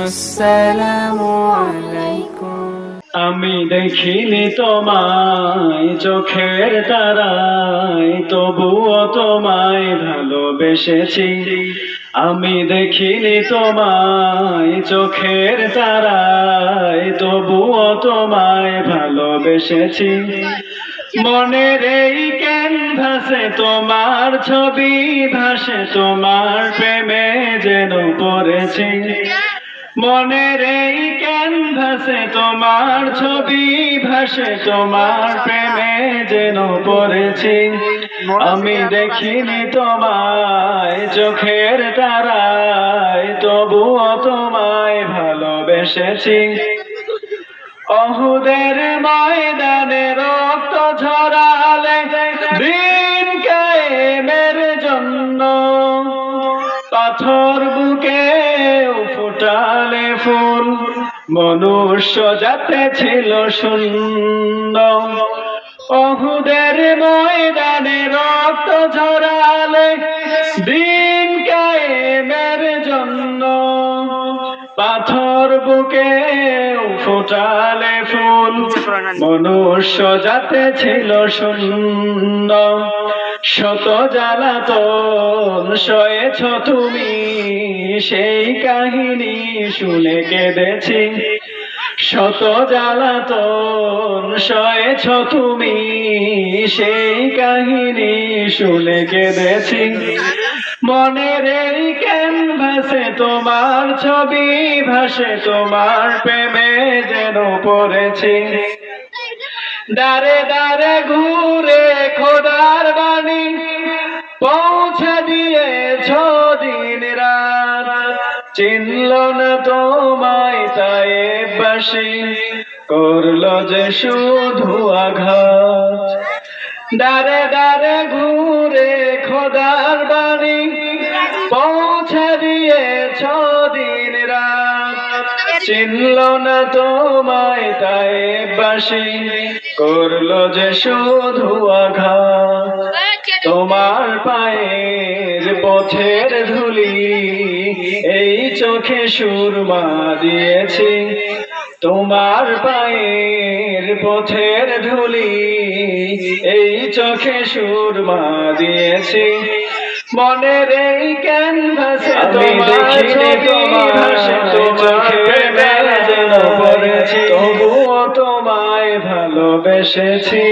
আসসালামু আলাইকুম। আমি দেখিনি তোমায় চোখের তারায়, তবুও তোমায় ভালোবেসেছি। আমি দেখিনি তোমায় চোখের তারায়, তবুও তোমায় ভালোবেসেছি। মনের এই ক্যানভাসে তোমার ছবি ভাসে, তোমার প্রেমে যেন পড়েছি। মনের এই ক্যানভাসে তোমার ছবি ভাসে, তোমার প্রেমে যেন পড়েছি। আমি দেখিনি তোমায় চোখের তারায়, তবুও তোমায় ভালোবেসেছি। অহুদের ময়দানে রক্ত ঝরালে দিন কায়েমের জন্য, পাথর বুকে ফুটালে ফুল, মনুষ্য জাতে ছিল শূন্য। অহুদের ময়দানে রক্ত ঝরালে দিন কায়েমের জন্য, পাথর বুকে ফুটালে ফুল, মনুষ্য জাতে ছিল শূন্য। শত জ্বালাতন সয়েছ তুমি, সেই কাহিনী শুনে কেঁদেছি। শত জ্বালাতন সয়েছ তুমি, সেই কাহিনী শুনে কেঁদেছি। মনের এই ক্যানভাসে তোমার ছবি ভাসে, তোমার প্রেমে যেন পড়েছি। দারে দারে ঘুরে খোদার বাণী পৌঁছে দিয়েছ দিন রাত, চিনল না তোমায় তায়েববাসী, করলো যে শুধু আঘাত। দারে দারে ঘুরে খোদার বাণী পৌঁছে দিয়েছ দিন রাত, চিনল না তোমায় তায়েববাসী, করলো যে শুধু আঘাত। তোমার পায়ের পথের ধুলি এই চোখে সুরমা দিয়েছি। তোমার পায়ের পথের ধুলি এই চোখে সুরমা দিয়েছি। মনের এই ক্যানভাসে তোমার ছবি ভাসে, চোখে মেলে যেন পড়েছি, তবুও তোমায় ভালোবেসেছি।